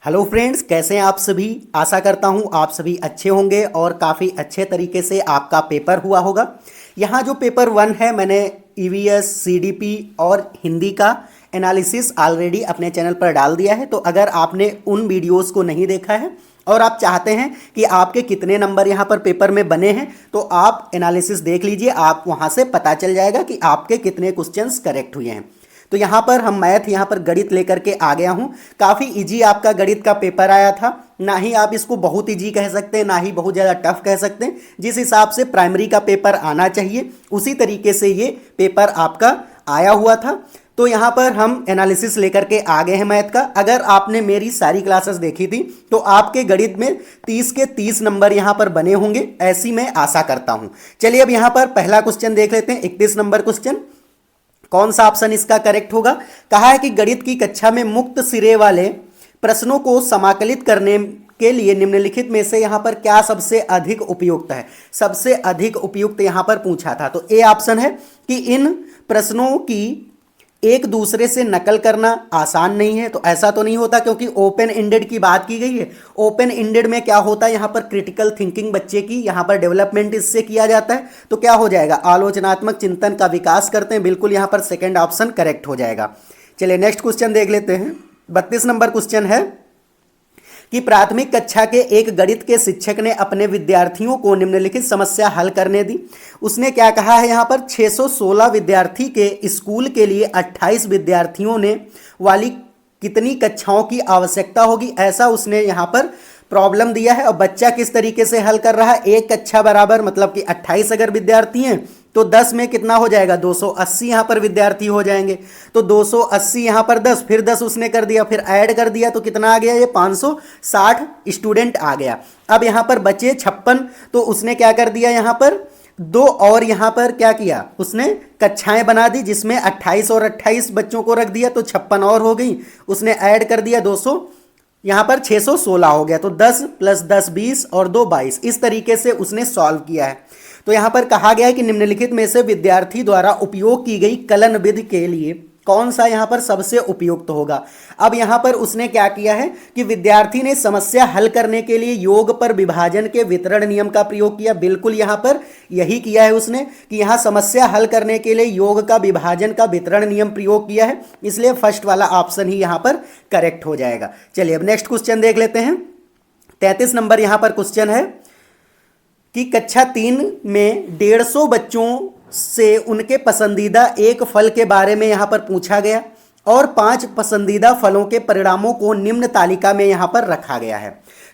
Hello friends, कैसे हैं आप सभी। आशा करता हूं आप सभी अच्छे होंगे और काफ़ी अच्छे तरीके से आपका पेपर हुआ होगा। यहाँ जो पेपर 1 है, मैंने ईवीएस, सीडीपी और हिंदी का एनालिसिस ऑलरेडी अपने चैनल पर डाल दिया है। तो अगर आपने उन वीडियोस को नहीं देखा है और आप चाहते हैं कि आपके कितने नंबर यहाँ पर पेपर में बने हैं, तो आप एनालिसिस देख लीजिए। आप वहाँ से पता चल जाएगा कि आपके कितने क्वेश्चंस करेक्ट हुए हैं। तो यहाँ पर हम मैथ, यहाँ पर गणित लेकर के आ गया हूँ। काफ़ी इजी आपका गणित का पेपर आया था। ना ही आप इसको बहुत इजी कह सकते हैं, ना ही बहुत ज़्यादा टफ कह सकते हैं। जिस हिसाब से प्राइमरी का पेपर आना चाहिए, उसी तरीके से ये पेपर आपका आया हुआ था। तो यहाँ पर हम एनालिसिस लेकर के आ गए हैं मैथ का। अगर आपने मेरी सारी क्लासेस देखी थी तो आपके गणित में 30 के 30 नंबर यहाँ पर बने होंगे, ऐसी मैं आशा करता हूँ। चलिए अब यहाँ पर पहला क्वेश्चन देख लेते हैं। 31 नंबर क्वेश्चन, कौन सा ऑप्शन इसका करेक्ट होगा। कहा है कि गणित की कक्षा में मुक्त सिरे वाले प्रश्नों को समाकलित करने के लिए निम्नलिखित में से यहां पर क्या सबसे अधिक उपयुक्त है। सबसे अधिक उपयुक्त यहां पर पूछा था, तो ए ऑप्शन है कि इन प्रश्नों की एक दूसरे से नकल करना आसान नहीं है। तो ऐसा तो नहीं होता, क्योंकि ओपन एंडेड की बात की गई है। ओपन एंडेड में क्या होता है, यहाँ पर क्रिटिकल थिंकिंग बच्चे की यहाँ पर डेवलपमेंट इससे किया जाता है। तो क्या हो जाएगा, आलोचनात्मक चिंतन का विकास करते हैं। बिल्कुल यहाँ पर सेकंड ऑप्शन करेक्ट हो जाएगा। चलिए नेक्स्ट क्वेश्चन देख लेते हैं। 32 नंबर क्वेश्चन है कि प्राथमिक कक्षा के एक गणित के शिक्षक ने अपने विद्यार्थियों को निम्नलिखित समस्या हल करने दी। उसने क्या कहा है, यहाँ पर 616 विद्यार्थी के स्कूल के लिए 28 विद्यार्थियों ने वाली कितनी कक्षाओं की आवश्यकता होगी, ऐसा उसने यहाँ पर प्रॉब्लम दिया है। और बच्चा किस तरीके से हल कर रहा है, एक कक्षा बराबर मतलब कि 28 अगर विद्यार्थी हैं तो 10 में कितना हो जाएगा, 280 यहाँ पर विद्यार्थी हो जाएंगे। तो 280 यहाँ पर 10, फिर 10 उसने कर दिया, फिर ऐड कर दिया, तो कितना आ गया, ये 560 स्टूडेंट आ गया। अब यहाँ पर बचे 56, तो उसने क्या कर दिया, यहाँ पर दो और यहाँ पर क्या किया, उसने कक्षाएं बना दी, जिसमें 28 और 28 बच्चों को रख दिया, तो 56 और हो गई। उसने ऐड कर दिया 200, यहाँ पर 616 हो गया। तो 10 + 10 20 और 2 22, इस तरीके से उसने सॉल्व किया है। तो यहाँ पर कहा गया है कि निम्नलिखित में से विद्यार्थी द्वारा उपयोग की गई कलन विधि के लिए कौन सा यहाँ पर सबसे उपयुक्त होगा। अब यहाँ पर उसने क्या किया है कि विद्यार्थी ने समस्या हल करने के लिए योग पर विभाजन के वितरण नियम का प्रयोग किया। बिल्कुल यहाँ पर यही किया है उसने कि यहाँ समस्या हल करने के लिए योग का विभाजन का वितरण नियम प्रयोग किया है, इसलिए फर्स्ट वाला ऑप्शन ही यहाँ पर करेक्ट हो जाएगा। चलिए अब नेक्स्ट क्वेश्चन देख लेते हैं। 33 नंबर यहाँ पर क्वेश्चन है कि कक्षा 3 में 150 बच्चों से उनके पसंदीदा एक फल के बारे में यहाँ पर पूछा गया और 5 पसंदीदा फलों के परिणामों को निम्न तालिका में यहाँ पर रखा गया है।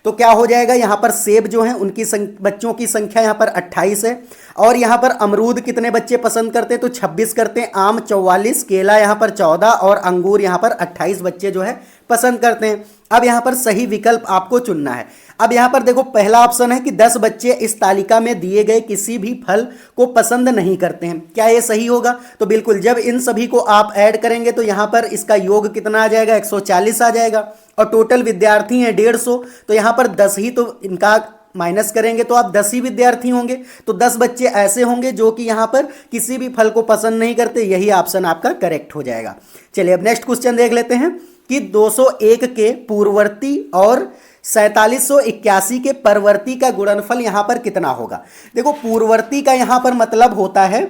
तो क्या हो जाएगा, यहाँ पर सेब जो है उनकी बच्चों की संख्या यहाँ पर 28 है, और यहाँ पर अमरूद कितने बच्चे पसंद करते हैं, तो 26 करते हैं। आम 44, केला यहाँ पर 14 और अंगूर यहाँ पर 28 बच्चे जो है पसंद करते हैं। अब यहाँ पर सही विकल्प आपको चुनना है। अब यहाँ पर देखो, पहला ऑप्शन है कि 10 बच्चे इस तालिका में दिए गए किसी भी फल को पसंद नहीं करते हैं। क्या ये सही होगा, तो बिल्कुल। जब इन सभी को आप ऐड करेंगे तो यहाँ पर इसका योग कितना आ जाएगा, 140 आ जाएगा। और टोटल विद्यार्थी हैं 150, तो यहाँ पर 10 ही तो इनका माइनस करेंगे तो आप 10 ही विद्यार्थी होंगे। तो 10 बच्चे ऐसे होंगे जो कि यहाँ पर किसी भी फल को पसंद नहीं करते। यही ऑप्शन आपका करेक्ट हो जाएगा। चलिए अब नेक्स्ट क्वेश्चन देख लेते हैं कि 201 के पूर्ववर्ती और 4781 के परवर्ती का गुणनफल यहाँ पर कितना होगा। देखो, पूर्ववर्ती का यहाँ पर मतलब होता है,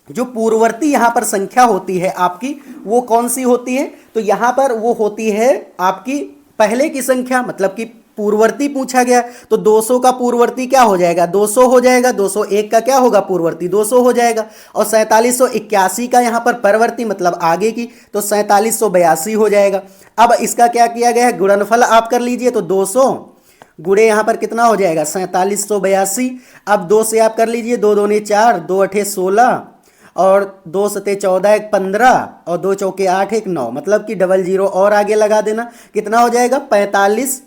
जो पूर्ववर्ती यहाँ पर संख्या होती है आपकी, वो कौन सी होती है, तो यहाँ पर वो होती है आपकी पहले की संख्या, मतलब कि पूर्ववर्ती पूछा गया। तो 200 का पूर्ववर्ती क्या हो जाएगा, 200 हो जाएगा। 201 का क्या होगा, पूर्ववर्ती 200 हो जाएगा। और 4781 का यहाँ पर परवर्ती मतलब आगे की, तो 4782 हो जाएगा। अब इसका क्या किया गया है, गुणनफल आप कर लीजिए। तो 200 गुणे यहाँ पर कितना हो जाएगा, 4782। अब 2 से आप कर लीजिए, 2 दूनी 4, 2 अठे 16 और 2 सते 14, 1 15 और 2 चौके 8, 1 9, मतलब कि 00 और आगे लगा देना। कितना हो जाएगा, 45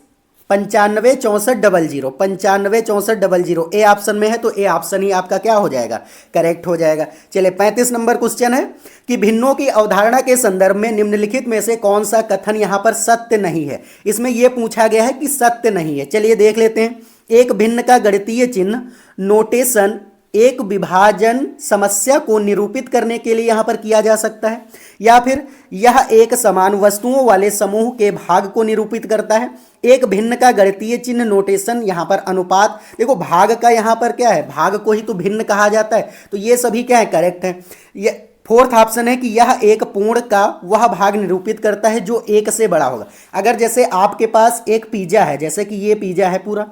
95 64 00, 95 64 00 ए ऑप्शन में है, तो ए ऑप्शन ही आपका क्या हो जाएगा, करेक्ट हो जाएगा। चलिए 35 नंबर क्वेश्चन है कि भिन्नों की अवधारणा के संदर्भ में निम्नलिखित में से कौन सा कथन यहाँ पर सत्य नहीं है। इसमें यह पूछा गया है कि सत्य नहीं है। चलिए देख लेते हैं। एक भिन्न का गणितीय चिन्ह नोटेशन एक विभाजन समस्या को निरूपित करने के लिए यहाँ पर किया जा सकता है, या फिर यह एक समान वस्तुओं वाले समूह के भाग को निरूपित करता है। एक भिन्न का गणितीय चिन्ह नोटेशन, यहाँ पर अनुपात, देखो भाग का यहाँ पर क्या है, भाग को ही तो भिन्न कहा जाता है, तो ये सभी क्या है, करेक्ट है। ये फोर्थ ऑप्शन है कि यह एक पूर्ण का वह भाग निरूपित करता है जो एक से बड़ा होगा। अगर जैसे आपके पास एक पिज्जा है, जैसे कि ये पिज्जा है पूरा,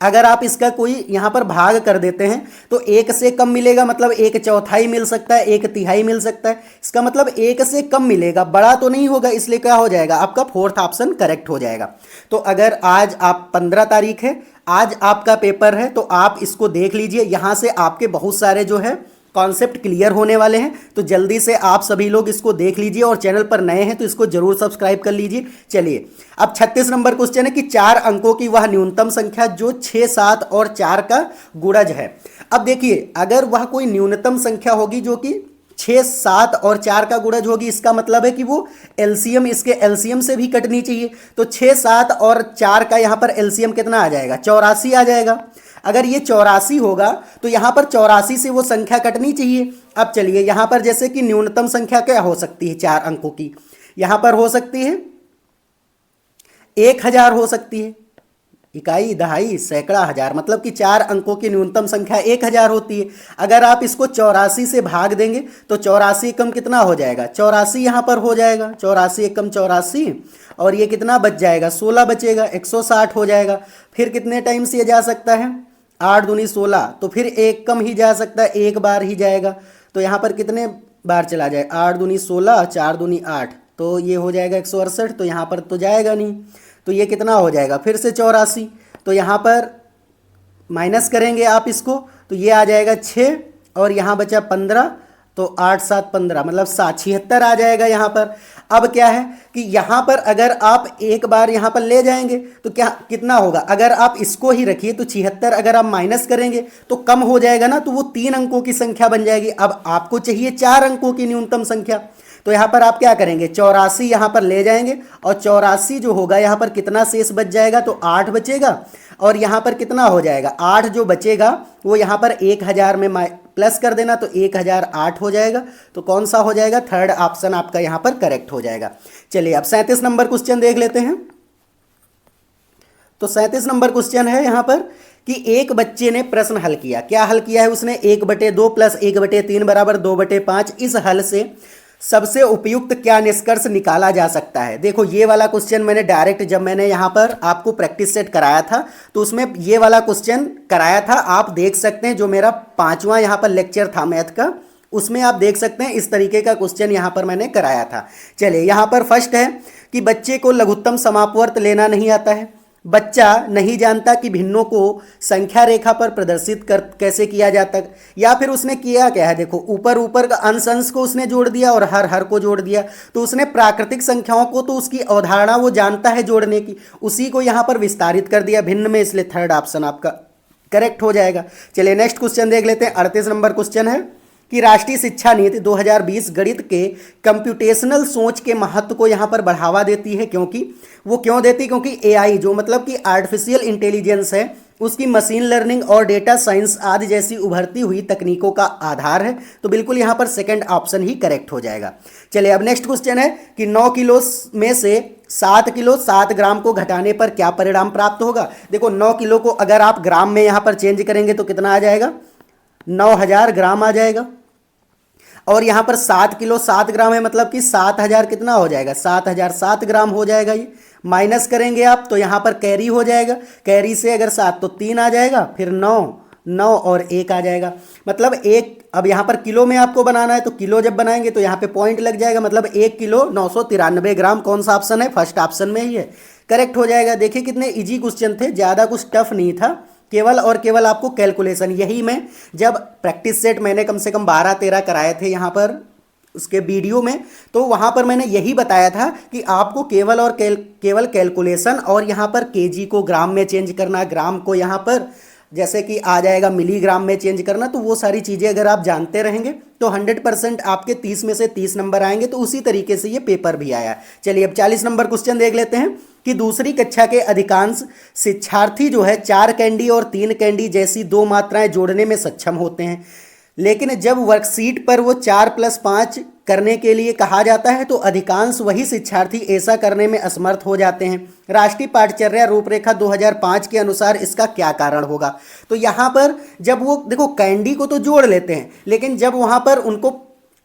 अगर आप इसका कोई यहाँ पर भाग कर देते हैं तो एक से कम मिलेगा, मतलब एक चौथाई मिल सकता है, एक तिहाई मिल सकता है, इसका मतलब एक से कम मिलेगा, बड़ा तो नहीं होगा, इसलिए क्या हो जाएगा, आपका फोर्थ ऑप्शन करेक्ट हो जाएगा। तो अगर आज आप 15 तारीख है, आज आपका पेपर है, तो आप इसको देख लीजिए, यहाँ से आपके बहुत सारे जो है कॉन्सेप्ट क्लियर होने वाले हैं। तो जल्दी से आप सभी लोग इसको देख लीजिए, और चैनल पर नए हैं तो इसको जरूर सब्सक्राइब कर लीजिए। चलिए अब 36 नंबर क्वेश्चन है कि 4 अंकों की वह न्यूनतम संख्या जो 6, 7 और 4 का गुणज है। अब देखिए, अगर वह कोई न्यूनतम संख्या होगी जो कि 6, 7 और 4 का गुणज होगी, इसका मतलब है कि वो एलसीएम, इसके एलसीएम से भी कटनी चाहिए। तो 6, 7 और 4 का यहाँ पर एलसीएम कितना आ जाएगा, 84 आ जाएगा। अगर ये 84 होगा तो यहाँ पर 84 से वो संख्या कटनी चाहिए। अब चलिए यहाँ पर जैसे कि न्यूनतम संख्या क्या हो सकती है 4 अंकों की, यहाँ पर हो सकती है 1000 हो सकती है, इकाई, दहाई, सैकड़ा, हजार, मतलब कि 4 अंकों की न्यूनतम संख्या 1000 होती है। अगर आप इसको 84 से भाग देंगे तो 84 एकम कितना हो जाएगा, 84 यहाँ पर हो जाएगा, 84 एकम 84, और ये कितना बच जाएगा, 16 बचेगा, 160 हो जाएगा। फिर कितने टाइम से ये जा सकता है, 8 दूनी 16, तो फिर एक कम ही जा सकता है, एक बार ही जाएगा। तो यहाँ पर कितने बार चला जाए, 8 दूनी 16, 4 दूनी 8, तो ये हो जाएगा 168, तो यहाँ पर तो जाएगा नहीं, तो ये कितना हो जाएगा, फिर से 84, तो यहाँ पर माइनस करेंगे आप इसको, तो ये आ जाएगा 6, और यहाँ बचा 15, तो 8, 7, 15, मतलब 76 आ जाएगा यहाँ पर। अब क्या है कि यहाँ पर अगर आप एक बार यहाँ पर ले जाएंगे तो क्या कितना होगा, अगर आप इसको ही रखिए तो 76 अगर आप माइनस करेंगे तो कम हो जाएगा ना, तो वो 3 अंकों की संख्या बन जाएगी। अब आपको चाहिए 4 अंकों की न्यूनतम संख्या, तो यहाँ पर आप क्या करेंगे, 84 यहाँ पर ले जाएंगे, और 84 जो होगा यहाँ पर कितना शेष बच जाएगा, तो 8 बचेगा, और यहाँ पर कितना हो जाएगा, 8 जो बचेगा वो यहाँ पर 1000 में प्लस कर देना, तो 1008 हो जाएगा। तो कौन सा हो जाएगा, थर्ड ऑप्शन आपका यहाँ पर करेक्ट हो जाएगा। चलिए अब 37 नंबर क्वेश्चन देख लेते हैं। तो 37 नंबर क्वेश्चन है यहाँ पर कि एक बच्चे ने प्रश्न हल किया, क्या हल किया है उसने, 1/2 + 1/3 बराबर 2/5। इस हल से सबसे उपयुक्त क्या निष्कर्ष निकाला जा सकता है। देखो ये वाला क्वेश्चन मैंने डायरेक्ट जब मैंने यहाँ पर आपको प्रैक्टिस सेट कराया था तो उसमें ये वाला क्वेश्चन कराया था, आप देख सकते हैं, जो मेरा 5वां यहाँ पर लेक्चर था मैथ का, उसमें आप देख सकते हैं इस तरीके का क्वेश्चन यहाँ पर मैंने कराया था। चलिए यहाँ पर फर्स्ट है कि बच्चे को लघुत्तम समापवर्त लेना नहीं आता है, बच्चा नहीं जानता कि भिन्नों को संख्या रेखा पर प्रदर्शित कर कैसे किया जाता, या फिर उसने किया क्या है, देखो ऊपर ऊपर का अंश अंश को उसने जोड़ दिया और हर हर को जोड़ दिया। तो उसने प्राकृतिक संख्याओं को तो उसकी अवधारणा वो जानता है जोड़ने की, उसी को यहाँ पर विस्तारित कर दिया भिन्न में, इसलिए थर्ड ऑप्शन आपका करेक्ट हो जाएगा। चलिए नेक्स्ट क्वेश्चन देख लेते हैं। 38 नंबर क्वेश्चन है कि राष्ट्रीय शिक्षा नीति 2020 गणित के कंप्यूटेशनल सोच के महत्व को यहाँ पर बढ़ावा देती है, क्योंकि वो क्यों देती, क्योंकि एआई जो मतलब कि आर्टिफिशियल इंटेलिजेंस है, उसकी मशीन लर्निंग और डेटा साइंस आदि जैसी उभरती हुई तकनीकों का आधार है। तो बिल्कुल यहाँ पर सेकंड ऑप्शन ही करेक्ट हो जाएगा। चलिए अब नेक्स्ट क्वेश्चन है कि 9 किलो में से 7 किलो 7 ग्राम को घटाने पर क्या परिणाम प्राप्त होगा। देखो 9 किलो को अगर आप ग्राम में यहाँ पर चेंज करेंगे तो कितना आ जाएगा, 9000 ग्राम आ जाएगा, और यहाँ पर 7 किलो 7 ग्राम है, मतलब कि 7000 कितना हो जाएगा, 7007 ग्राम हो जाएगा। ये माइनस करेंगे आप तो यहाँ पर कैरी हो जाएगा, कैरी से अगर 7 तो 3 आ जाएगा, फिर 9 और 1 आ जाएगा, मतलब 1। अब यहाँ पर किलो में आपको बनाना है तो किलो जब बनाएंगे तो यहाँ पे पॉइंट लग जाएगा, मतलब 1 किलो 993 ग्राम। कौन सा ऑप्शन है, फर्स्ट ऑप्शन में ही है, करेक्ट हो जाएगा। देखिए कितने इजी क्वेश्चन थे, ज़्यादा कुछ टफ नहीं था, केवल और केवल आपको कैलकुलेशन, यही मैं जब प्रैक्टिस सेट मैंने कम से कम 12-13 कराए थे यहाँ पर उसके वीडियो में, तो वहाँ पर मैंने यही बताया था कि आपको केवल और केवल कैलकुलेशन और यहाँ पर केजी को ग्राम में चेंज करना, ग्राम को यहाँ पर जैसे कि आ जाएगा मिलीग्राम में चेंज करना, तो वो सारी चीज़ें अगर आप जानते रहेंगे तो 100% आपके 30 में से 30 नंबर आएंगे। तो उसी तरीके से ये पेपर भी आया। चलिए अब 40 नंबर क्वेश्चन देख लेते हैं कि दूसरी कक्षा के अधिकांश शिक्षार्थी जो है 4 कैंडी और 3 कैंडी जैसी दो मात्राएं जोड़ने में सक्षम होते हैं, लेकिन जब वर्कशीट पर वो 4+5 करने के लिए कहा जाता है तो अधिकांश वही शिक्षार्थी ऐसा करने में असमर्थ हो जाते हैं। राष्ट्रीय पाठचर्या रूपरेखा 2005 के अनुसार इसका क्या कारण होगा? तो यहाँ पर जब वो देखो कैंडी को तो जोड़ लेते हैं, लेकिन जब वहाँ पर उनको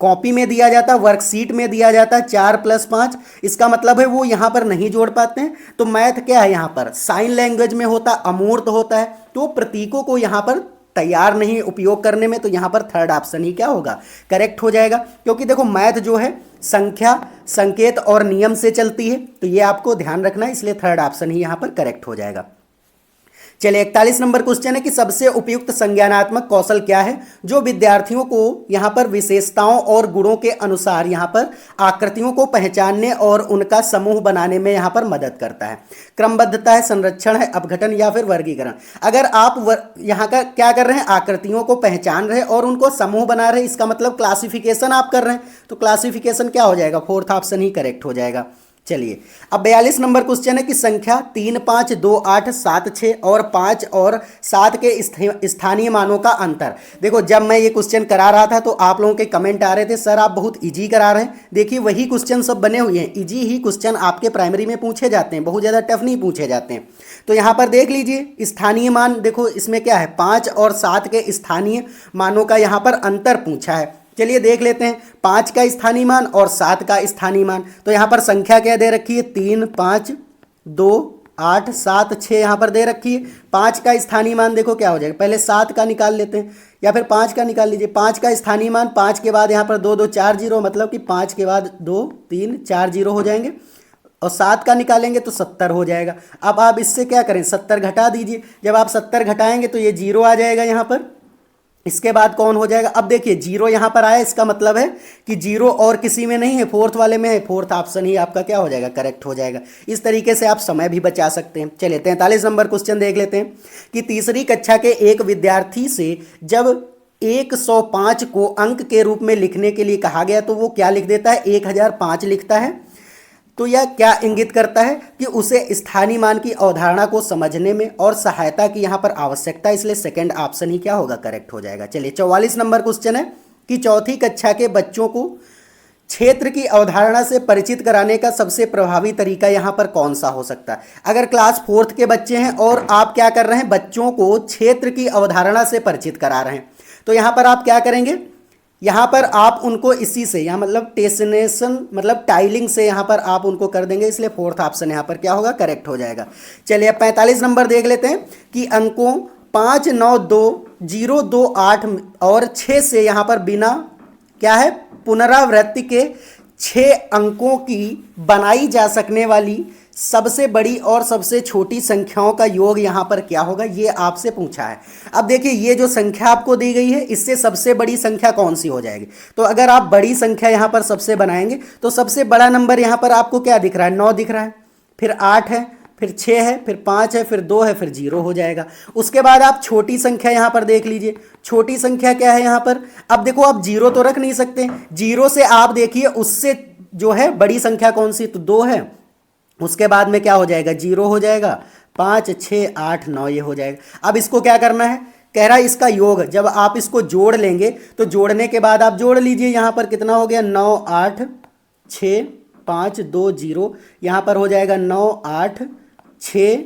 कॉपी में दिया जाता, वर्कशीट में दिया जाता 4+5, इसका मतलब है वो यहाँ पर नहीं जोड़ पाते हैं। तो मैथ क्या है, यहाँ पर साइन लैंग्वेज में होता, अमूर्त होता है, तो प्रतीकों को यहाँ पर तैयार नहीं उपयोग करने में, तो यहाँ पर थर्ड ऑप्शन ही क्या होगा, करेक्ट हो जाएगा। क्योंकि देखो मैथ जो है संख्या, संकेत और नियम से चलती है, तो ये आपको ध्यान रखना है, इसलिए थर्ड ऑप्शन ही यहाँ पर करेक्ट हो जाएगा। चलिए 41 नंबर क्वेश्चन है कि सबसे उपयुक्त संज्ञानात्मक कौशल क्या है जो विद्यार्थियों को यहाँ पर विशेषताओं और गुणों के अनुसार यहाँ पर आकृतियों को पहचानने और उनका समूह बनाने में यहाँ पर मदद करता है? क्रमबद्धता है, संरक्षण है, अपघटन या फिर वर्गीकरण। अगर आप यहाँ का क्या कर रहे हैं, आकृतियों को पहचान रहे और उनको समूह बना रहे, इसका मतलब क्लासिफिकेशन आप कर रहे हैं, तो क्लासिफिकेशन क्या हो जाएगा, फोर्थ ऑप्शन ही करेक्ट हो जाएगा। चलिए अब 42 नंबर क्वेश्चन है कि संख्या 3, 5, 2, 8, 7, 6 और 5 और 7 के स्थानीय मानों का अंतर। देखो जब मैं ये क्वेश्चन करा रहा था तो आप लोगों के कमेंट आ रहे थे सर आप बहुत इजी करा रहे हैं। देखिए वही क्वेश्चन सब बने हुए हैं, इजी ही क्वेश्चन आपके प्राइमरी में पूछे जाते हैं, बहुत ज़्यादा टफ नहीं पूछे जाते हैं। तो यहाँ पर देख लीजिए स्थानीय मान, देखो इसमें क्या है, 5 और 7 के स्थानीय मानों का यहाँ पर अंतर पूछा है। चलिए देख लेते हैं 5 का स्थानीय मान और 7 का स्थानीय मान। तो यहाँ पर संख्या क्या दे रखी है, 3, 5, 2, 8, 7, 6 यहाँ पर दे रखी है। 5 का स्थानीय मान देखो क्या हो जाएगा, पहले 7 का निकाल लेते हैं या फिर 5 का निकाल लीजिए। 5 का स्थानीय मान, 5 के बाद यहाँ पर 2 2 4 0, मतलब कि 5 के बाद 2 3 4 0 हो जाएंगे, और 7 का निकालेंगे तो 70 हो जाएगा। अब आप इससे क्या करें, 70 घटा दीजिए। जब आप 70 घटाएंगे तो ये 0 आ जाएगा यहाँ पर। इसके बाद कौन हो जाएगा, अब देखिए 0 यहाँ पर आया, इसका मतलब है कि 0 और किसी में नहीं है, फोर्थ वाले में है, फोर्थ ऑप्शन ही आपका क्या हो जाएगा, करेक्ट हो जाएगा। इस तरीके से आप समय भी बचा सकते हैं। चलिए 43 नंबर क्वेश्चन देख लेते हैं कि तीसरी कक्षा के एक विद्यार्थी से जब 105 को अंक के रूप में लिखने के लिए कहा गया तो वो क्या लिख देता है, 1005 लिखता है। तो यह क्या इंगित करता है कि उसे स्थानीय मान की अवधारणा को समझने में और सहायता की यहाँ पर आवश्यकता, इसलिए सेकंड ऑप्शन ही क्या होगा, करेक्ट हो जाएगा। चलिए 44 नंबर क्वेश्चन है कि चौथी कक्षा के बच्चों को क्षेत्र की अवधारणा से परिचित कराने का सबसे प्रभावी तरीका यहाँ पर कौन सा हो सकता है? अगर क्लास 4th के बच्चे हैं और आप क्या कर रहे हैं, बच्चों को क्षेत्र की अवधारणा से परिचित करा रहे हैं, तो यहाँ पर आप क्या करेंगे, यहाँ पर आप उनको इसी से, यहाँ मतलब टेसनेशन मतलब टाइलिंग से यहाँ पर आप उनको कर देंगे, इसलिए फोर्थ ऑप्शन यहाँ पर क्या होगा, करेक्ट हो जाएगा। चलिए अब 45 नंबर देख लेते हैं कि अंकों 5, 9, 2, 0, 2, 8 और 6 से यहाँ पर बिना क्या है, पुनरावृत्ति के 6 अंकों की बनाई जा सकने वाली सबसे बड़ी और सबसे छोटी संख्याओं का योग यहाँ पर क्या होगा, ये आपसे पूछा है। अब देखिए ये जो संख्या आपको दी गई है इससे सबसे बड़ी संख्या कौन सी हो जाएगी, तो अगर आप बड़ी संख्या यहाँ पर सबसे बनाएंगे तो सबसे बड़ा नंबर यहाँ पर आपको क्या दिख रहा है, 9 दिख रहा है, फिर 8 है, फिर 6 है, फिर 5 है, फिर 2 है, फिर 0 हो जाएगा। उसके बाद आप छोटी संख्या यहाँ पर देख लीजिए, छोटी संख्या क्या है यहाँ पर, अब देखो आप 0 तो रख नहीं सकते, 0 से आप देखिए उससे जो है बड़ी संख्या कौन सी, तो 2 है। उसके बाद में क्या हो जाएगा, 0 हो जाएगा, 5, 6, 8, 9 ये हो जाएगा। अब इसको क्या करना है, कह रहा है इसका योग, जब आप इसको जोड़ लेंगे तो जोड़ने के बाद आप जोड़ लीजिए, यहाँ पर कितना हो गया, 9, 8, 6, 5, 2, 0, यहाँ पर हो जाएगा 9, 8, 6,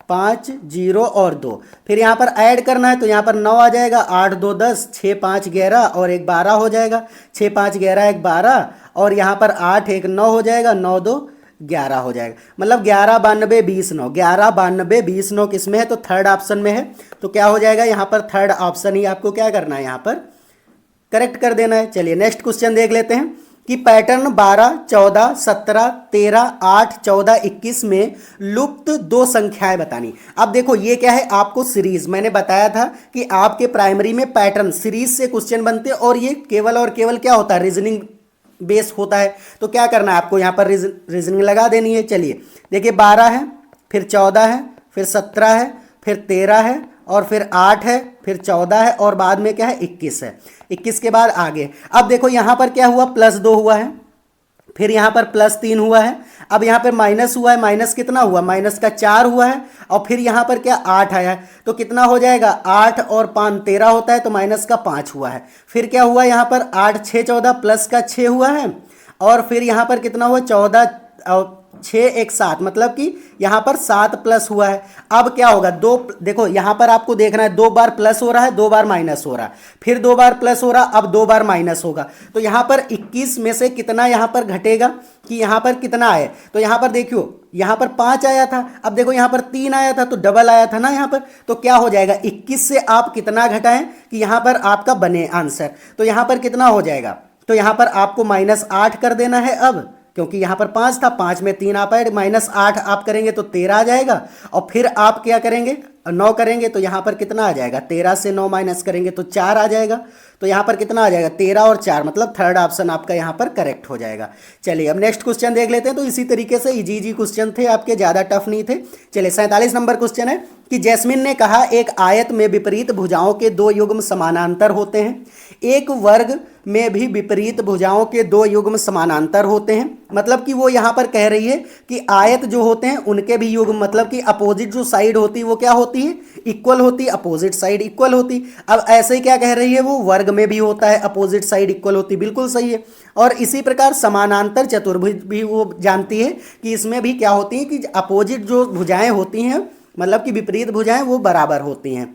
5, 0 और 2, फिर यहाँ पर ऐड करना है तो यहाँ पर 9 आ जाएगा, 8, 2, 10, 6, 5, 11 और 1, 12 हो जाएगा, 6, 5, 11, 1, 12 और यहाँ पर 8, 1, 9 हो जाएगा, 9, 2, 11 हो जाएगा। मतलब 11, 92, 20, 9, 11, 92, 20, 9 किस में है, तो थर्ड ऑप्शन में है। तो क्या हो जाएगा, यहाँ पर थर्ड ऑप्शन ही आपको क्या करना है, यहाँ पर करेक्ट कर देना है। चलिए नेक्स्ट क्वेश्चन देख लेते हैं कि पैटर्न 12, 14, 17, 13, 8, 14, 21 में लुप्त 2 संख्याएं बतानी। अब देखो ये क्या है, आपको सीरीज, मैंने बताया था कि आपके प्राइमरी में पैटर्न सीरीज से क्वेश्चन बनते हैं और ये केवल और केवल क्या होता है, रीजनिंग बेस होता है। तो क्या करना है आपको, यहाँ पर रीजनिंग लगा देनी है। चलिए देखिए 12 है, फिर 14 है, फिर 17 है, फिर 13 है और फिर 8 है, फिर 14 है और बाद में क्या है, 21 है। 21 के बाद आगे अब देखो यहाँ पर क्या हुआ, +2 हुआ है, फिर यहाँ पर +3 हुआ है, अब यहाँ पर माइनस हुआ है, माइनस कितना हुआ, -4 हुआ है, और फिर यहाँ पर क्या 8 आया है, तो कितना हो जाएगा 8 और 5 13 होता है, तो -5 हुआ है। फिर क्या हुआ यहाँ पर 8 6 14 +6 हुआ है, और फिर यहाँ पर कितना हुआ 14 और 6 1 7, मतलब कि यहाँ पर 7 प्लस हुआ है। अब क्या होगा, दो देखो यहाँ पर आपको देखना है, 2 बार प्लस हो रहा है, 2 बार माइनस हो रहा है, फिर 2 बार प्लस हो रहा, अब 2 बार माइनस होगा। तो यहाँ पर 21 में से कितना यहाँ पर घटेगा कि यहाँ पर कितना आए, तो यहाँ पर देखियो यहाँ पर 5 आया था, अब देखो यहाँ पर 3 आया था, तो डबल आया था ना यहाँ पर, तो क्या हो जाएगा 21 से आप कितना घटाएं कि यहाँ पर आपका बने आंसर, तो यहाँ पर कितना हो जाएगा, तो यहाँ पर आपको -8 कर देना है अब, क्योंकि यहाँ पर 5 था, 5 में 3 आप ऐड, -8 आप करेंगे तो 13 आ जाएगा, और फिर आप क्या करेंगे 9 करेंगे तो यहाँ पर कितना आ जाएगा, 13 से 9 माइनस करेंगे तो 4 आ जाएगा, तो यहाँ पर कितना आ जाएगा 13 और 4, मतलब थर्ड ऑप्शन आपका यहाँ पर करेक्ट हो जाएगा। चलिए अब नेक्स्ट क्वेश्चन देख लेते हैं। तो इसी तरीके से इजी क्वेश्चन थे आपके, ज़्यादा टफ नहीं थे। चलिए 47 नंबर क्वेश्चन है कि जैस्मिन ने कहा एक आयत में विपरीत भुजाओं के 2 युग्म समानांतर होते हैं, एक वर्ग में भी विपरीत भुजाओं के 2 युग्म समानांतर होते हैं, मतलब कि वो यहाँ पर कह रही है कि आयत जो होते हैं उनके भी युग्म, मतलब कि अपोजिट जो साइड होती है वो क्या होती है, इक्वल होती, अपोजिट साइड इक्वल होती। अब ऐसे ही क्या कह रही है, वो वर्ग में भी होता है, अपोजिट साइड इक्वल होती, बिल्कुल सही है। और इसी प्रकार समानांतर चतुर्भुज भी वो जानती है कि इसमें भी क्या होती है कि अपोजिट जो भुजाएं होती हैं, मतलब कि विपरीत भुजाएं वो बराबर होती हैं,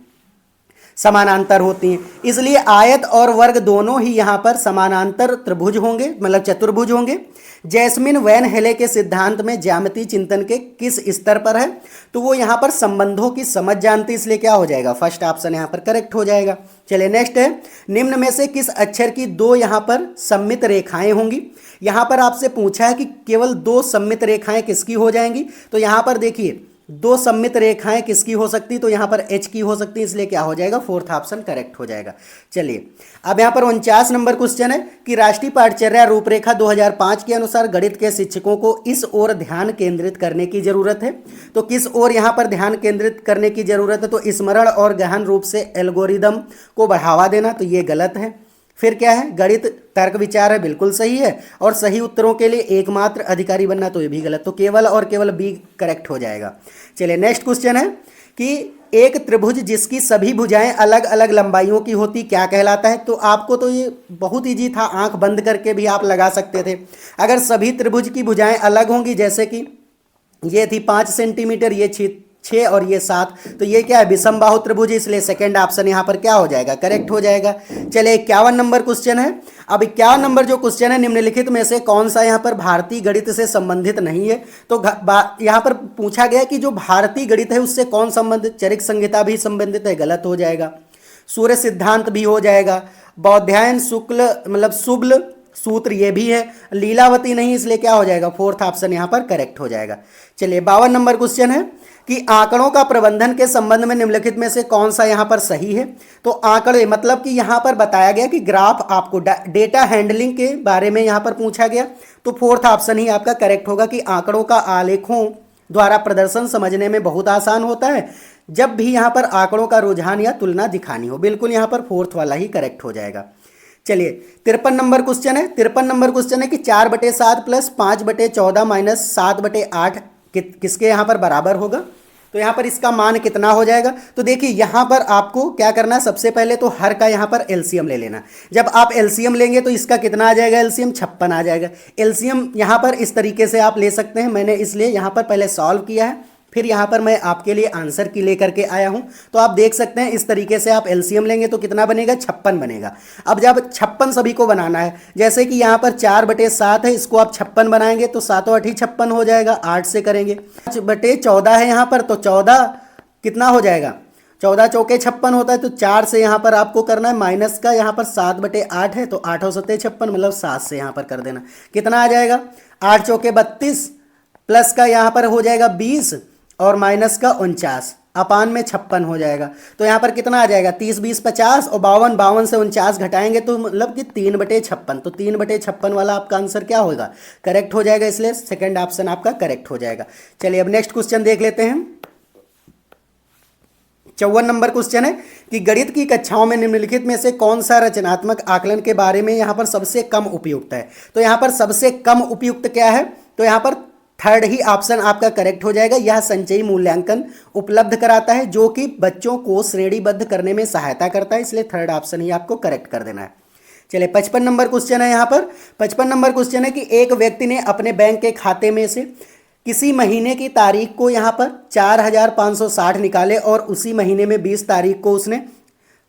समानांतर होती हैं, इसलिए आयत और वर्ग दोनों ही यहाँ पर समानांतर त्रिभुज होंगे, मतलब चतुर्भुज होंगे। जैस्मिन वैन हेले के सिद्धांत में ज्यामितीय चिंतन के किस स्तर पर है, तो वो यहाँ पर संबंधों की समझ जानती, इसलिए क्या हो जाएगा फर्स्ट ऑप्शन यहाँ पर करेक्ट हो जाएगा। चलिए नेक्स्ट है, निम्न में से किस अक्षर की 2 यहाँ पर सममित रेखाएं होंगी। यहाँ पर आपसे पूछा है कि केवल 2 सममित रेखाएं किसकी हो जाएंगी, तो यहाँ पर देखिए 2 सममित रेखाएं किसकी हो सकती, तो यहाँ पर H की हो सकती है, इसलिए क्या हो जाएगा फोर्थ ऑप्शन करेक्ट हो जाएगा। चलिए अब यहाँ पर 49 नंबर क्वेश्चन है कि राष्ट्रीय पाठचर्या रूपरेखा 2005 के अनुसार गणित के शिक्षकों को इस ओर ध्यान केंद्रित करने की जरूरत है, तो किस ओर यहाँ पर ध्यान केंद्रित करने की जरूरत है, तो स्मरण और गहन रूप से एल्गोरिदम को बढ़ावा देना, तो ये गलत है। फिर क्या है, गणित तर्क विचार है, बिल्कुल सही है, और सही उत्तरों के लिए एकमात्र अधिकारी बनना, तो ये भी गलत, तो केवल और केवल बी करेक्ट हो जाएगा। चलिए नेक्स्ट क्वेश्चन है कि एक त्रिभुज जिसकी सभी भुजाएं अलग अलग लंबाइयों की होती क्या कहलाता है, तो आपको तो ये बहुत इजी था, आंख बंद करके भी आप लगा सकते थे। अगर सभी त्रिभुज की भुजाएं अलग होंगी, जैसे कि ये थी 5 सेंटीमीटर, ये 6 और ये 7, तो ये क्या है विषम बाहु त्रिभुज, इसलिए सेकंड ऑप्शन यहाँ पर क्या हो जाएगा करेक्ट हो जाएगा। चलिए 51 नंबर क्वेश्चन है। अब 51 नंबर जो क्वेश्चन है, निम्नलिखित में से कौन सा यहाँ पर भारतीय गणित से संबंधित नहीं है, तो यहाँ पर पूछा गया कि जो भारतीय गणित है उससे कौन संबंधित, चरिक संहिता भी संबंधित है, गलत हो जाएगा। सूर्य सिद्धांत भी हो जाएगा, बौधायन शुक्ल मतलब शुक्ल सूत्र ये भी है, लीलावती नहीं, इसलिए क्या हो जाएगा फोर्थ ऑप्शन यहाँ पर करेक्ट हो जाएगा। चलिए 52 नंबर क्वेश्चन है कि आंकड़ों का प्रबंधन के संबंध में निम्नलिखित में से कौन सा यहाँ पर सही है, तो आंकड़े मतलब कि यहाँ पर बताया गया कि ग्राफ आपको डेटा हैंडलिंग के बारे में यहाँ पर पूछा गया, तो फोर्थ ऑप्शन ही आपका करेक्ट होगा कि आंकड़ों का आलेखों द्वारा प्रदर्शन समझने में बहुत आसान होता है जब भी यहाँ पर आंकड़ों का रुझान या तुलना दिखानी हो, बिल्कुल यहाँ पर फोर्थ वाला ही करेक्ट हो जाएगा। चलिए 53 नंबर क्वेश्चन है। 53 नंबर क्वेश्चन है कि 4/7 प्लस 5/14 माइनस 7/8 किसके यहाँ पर बराबर होगा, तो यहाँ पर इसका मान कितना हो जाएगा, तो देखिए यहाँ पर आपको क्या करना है, सबसे पहले तो हर का यहाँ पर एलसीएम ले लेना। जब आप एलसीएम लेंगे तो इसका कितना आ जाएगा, एलसीएम 56 आ जाएगा। एलसीएम यहाँ पर इस तरीके से आप ले सकते हैं, मैंने इसलिए यहाँ पर पहले सॉल्व किया है, फिर यहाँ पर मैं आपके लिए आंसर की लेकर के आया हूँ, तो आप देख सकते हैं इस तरीके से आप एलसीएम लेंगे तो कितना बनेगा, 56 बनेगा। अब जब 56 सभी को बनाना है, जैसे कि यहाँ पर 4/7 है, इसको आप 56 बनाएंगे तो 7/8 56 हो जाएगा, 8 से करेंगे। 5/14 है यहाँ पर, तो 14 कितना हो जाएगा, 14 चौके 56 होता है, तो 4 से यहाँ पर आपको करना है माइनस का, यहाँ पर 7/8 है, तो 8 और 7 56, मतलब 7 से यहाँ पर कर देना, कितना आ जाएगा 8 चौके 32, प्लस का यहाँ पर हो जाएगा 20 और माइनस का 49, अपान में 56 हो जाएगा, तो यहाँ पर कितना आ जाएगा 30 20 50 और 52 से 49 घटाएंगे तो मतलब कि 3/56, तो 3/56 वाला आपका आंसर क्या होगा, करेक्ट हो जाएगा, इसलिए सेकंड ऑप्शन आपका करेक्ट हो जाएगा। चलिए अब नेक्स्ट क्वेश्चन देख लेते हैं। 54 नंबर क्वेश्चन है कि गणित की कक्षाओं में निम्नलिखित में से कौन सा रचनात्मक आकलन के बारे में यहाँ पर सबसे कम उपयुक्त है। तो यहाँ पर सबसे कम उपयुक्त क्या है, तो यहाँ पर थर्ड ही ऑप्शन आपका करेक्ट हो जाएगा। यह संचयी मूल्यांकन उपलब्ध कराता है जो कि बच्चों को श्रेणीबद्ध करने में सहायता करता है, इसलिए थर्ड ऑप्शन ही आपको करेक्ट कर देना है। चलिए 55 नंबर क्वेश्चन है। यहाँ पर 55 नंबर क्वेश्चन है कि एक व्यक्ति ने अपने बैंक के खाते में से किसी महीने की तारीख को यहाँ पर 4,560 निकाले और उसी महीने में 20 तारीख को उसने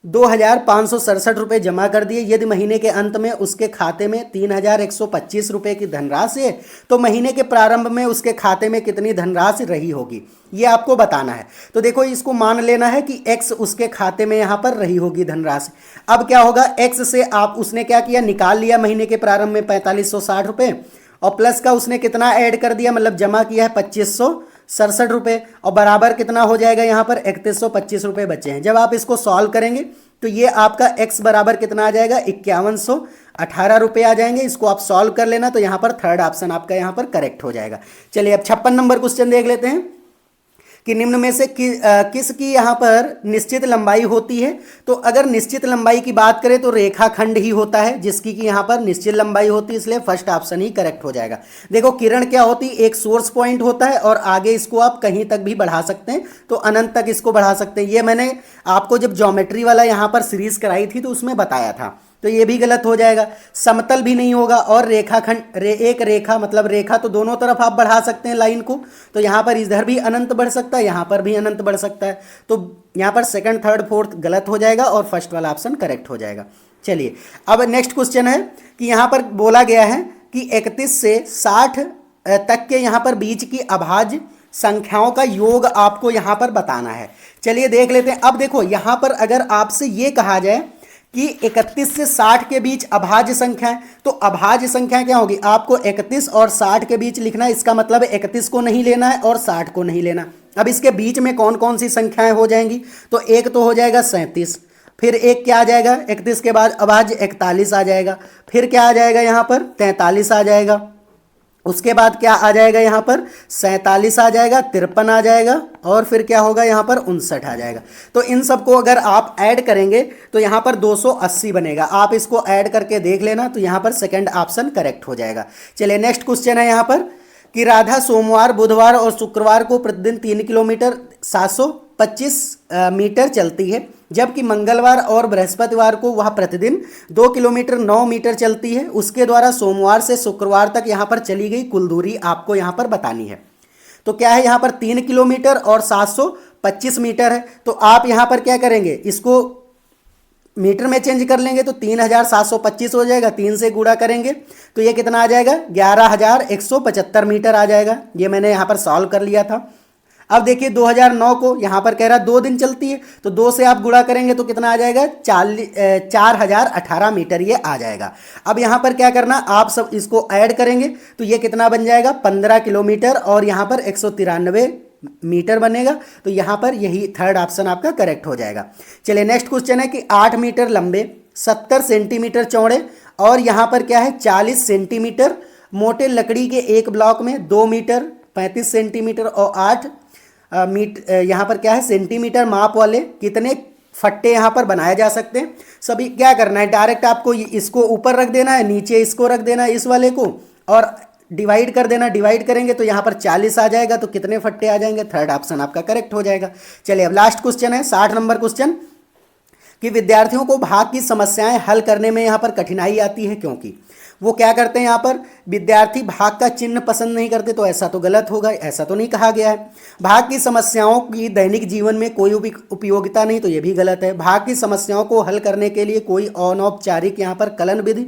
2,567 रुपये जमा कर दिए। यदि महीने के अंत में उसके खाते में 3,125 रुपये की धनराशि है तो महीने के प्रारंभ में उसके खाते में कितनी धनराशि रही होगी, ये आपको बताना है। तो देखो इसको मान लेना है कि x उसके खाते में यहाँ पर रही होगी धनराशि। अब क्या होगा, x से आप उसने क्या किया, निकाल लिया महीने के प्रारंभ में 4,560 रुपये और प्लस का उसने कितना ऐड कर दिया, मतलब जमा किया है 2,567 रुपये और बराबर कितना हो जाएगा यहाँ पर 3,125 रुपये बचे हैं। जब आप इसको सॉल्व करेंगे तो ये आपका x बराबर कितना आ जाएगा 5,118 रुपये आ जाएंगे। इसको आप सॉल्व कर लेना तो यहाँ पर थर्ड ऑप्शन आपका यहाँ पर करेक्ट हो जाएगा। चलिए अब 56 नंबर क्वेश्चन देख लेते हैं कि निम्न में से किसकी यहाँ पर निश्चित लंबाई होती है। तो अगर निश्चित लंबाई की बात करें तो रेखाखंड ही होता है जिसकी कि यहाँ पर निश्चित लंबाई होती है, इसलिए फर्स्ट ऑप्शन ही करेक्ट हो जाएगा। देखो किरण क्या होती है, एक सोर्स पॉइंट होता है और आगे इसको आप कहीं तक भी बढ़ा सकते हैं, तो अनंत तक इसको बढ़ा सकते हैं। ये मैंने आपको जब ज्योमेट्री वाला यहाँ पर सीरीज कराई थी तो उसमें बताया था, तो ये भी गलत हो जाएगा। समतल भी नहीं होगा और रेखाखंड एक रेखा मतलब रेखा तो दोनों तरफ आप बढ़ा सकते हैं लाइन को, तो यहाँ पर इधर भी अनंत बढ़ सकता है, यहाँ पर भी अनंत बढ़ सकता है। तो यहाँ पर सेकंड थर्ड फोर्थ गलत हो जाएगा और फर्स्ट वाला ऑप्शन करेक्ट हो जाएगा। चलिए अब नेक्स्ट क्वेश्चन है कि यहाँ पर बोला गया है कि 31 से 60 तक के यहाँ पर बीच की अभाज्य संख्याओं का योग आपको यहाँ पर बताना है। चलिए देख लेते हैं। अब देखो यहाँ पर अगर आपसे ये कहा जाए कि 31 से 60 के बीच अभाज्य संख्या है, तो अभाज्य संख्या क्या होगी, आपको 31 और 60 के बीच लिखना है। इसका मतलब 31 को नहीं लेना है और 60 को नहीं लेना। अब इसके बीच में कौन कौन सी संख्याएं हो जाएंगी, तो एक तो हो जाएगा 37, फिर एक क्या आ जाएगा 31 के बाद अभाज्य 41 आ जाएगा, फिर क्या आ जाएगा यहाँ पर 43 आ जाएगा, उसके बाद क्या आ जाएगा यहाँ पर 47 आ जाएगा, 53 आ जाएगा और फिर क्या होगा यहाँ पर 59 आ जाएगा। तो इन सबको अगर आप ऐड करेंगे तो यहाँ पर 280 बनेगा। आप इसको ऐड करके देख लेना तो यहाँ पर सेकंड ऑप्शन करेक्ट हो जाएगा। चलिए नेक्स्ट क्वेश्चन है यहाँ पर कि राधा सोमवार बुधवार और शुक्रवार को प्रतिदिन 3 किलोमीटर 725 मीटर चलती है, जबकि मंगलवार और बृहस्पतिवार को वह प्रतिदिन 2 किलोमीटर 9 मीटर चलती है। उसके द्वारा सोमवार से शुक्रवार तक यहाँ पर चली गई कुल दूरी आपको यहाँ पर बतानी है। तो क्या है यहाँ पर 3 किलोमीटर और 725 मीटर है, तो आप यहाँ पर क्या करेंगे, इसको मीटर में चेंज कर लेंगे तो 3,725 हो जाएगा। 3 से गुणा करेंगे तो ये कितना आ जाएगा 11,175 मीटर आ जाएगा। ये मैंने यहाँ पर सॉल्व कर लिया था। अब देखिए 2009 को यहाँ पर कह रहा है 2 दिन चलती है, तो 2 से आप गुणा करेंगे तो कितना आ जाएगा 4,018 मीटर ये आ जाएगा। अब यहाँ पर क्या करना, आप सब इसको ऐड करेंगे तो ये कितना बन जाएगा 15 किलोमीटर और यहाँ पर 193 मीटर बनेगा। तो यहाँ पर यही थर्ड ऑप्शन आपका करेक्ट हो जाएगा। चलिए नेक्स्ट क्वेश्चन है कि 8 मीटर लंबे 70 सेंटीमीटर चौड़े और यहाँ पर क्या है 40 सेंटीमीटर मोटे लकड़ी के एक ब्लॉक में 2 मीटर 35 सेंटीमीटर और 8 यहाँ पर क्या है सेंटीमीटर माप वाले कितने फट्टे यहाँ पर बनाए जा सकते हैं। सभी क्या करना है, डायरेक्ट आपको इसको ऊपर रख देना है, नीचे इसको रख देना है इस वाले को और डिवाइड कर देना। डिवाइड करेंगे तो यहाँ पर 40 आ जाएगा, तो कितने फट्टे आ जाएंगे, थर्ड ऑप्शन आपका करेक्ट हो जाएगा। चलिए अब लास्ट क्वेश्चन है 60 नंबर क्वेश्चन कि विद्यार्थियों को भाग की समस्याएं हल करने में यहाँ पर कठिनाई आती है क्योंकि वो क्या करते हैं, यहाँ पर विद्यार्थी भाग का चिन्ह पसंद नहीं करते। तो ऐसा तो गलत होगा, ऐसा तो नहीं कहा गया है। भाग की समस्याओं की दैनिक जीवन में कोई उपयोगिता नहीं, तो ये भी गलत है। भाग की समस्याओं को हल करने के लिए कोई अनौपचारिक यहाँ पर कलन विधि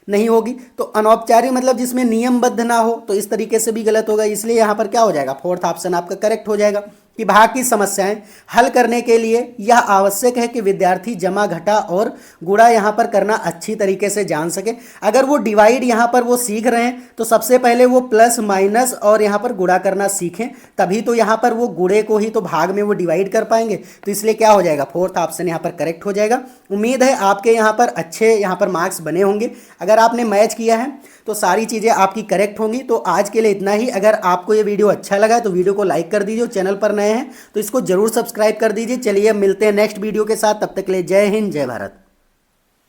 नहीं होगी, तो अनौपचारिक मतलब जिसमें नियमबद्ध ना हो, तो इस तरीके से भी गलत होगा। इसलिए यहाँ पर क्या हो जाएगा, फोर्थ ऑप्शन आपका करेक्ट हो जाएगा कि भाग की समस्याएं हल करने के लिए यह आवश्यक है कि विद्यार्थी जमा घटा और गुणा यहाँ पर करना अच्छी तरीके से जान सके। अगर वो डिवाइड यहाँ पर वो सीख रहे हैं तो सबसे पहले वो प्लस माइनस और यहाँ पर गुणा करना सीखें, तभी तो यहाँ पर वो गुणे को ही तो भाग में वो डिवाइड कर पाएंगे। तो इसलिए क्या हो जाएगा, फोर्थ ऑप्शन यहाँ पर करेक्ट हो जाएगा। उम्मीद है आपके यहाँ पर अच्छे यहाँ पर मार्क्स बने होंगे। अगर आपने मैच किया है तो सारी चीज़ें आपकी करेक्ट होंगी। तो आज के लिए इतना ही। अगर आपको ये वीडियो अच्छा लगा तो वीडियो को लाइक कर दीजिए, चैनल पर नए हैं तो इसको जरूर सब्सक्राइब कर दीजिए। चलिए अब मिलते हैं नेक्स्ट वीडियो के साथ, तब तक के लिए जय हिंद जय भारत।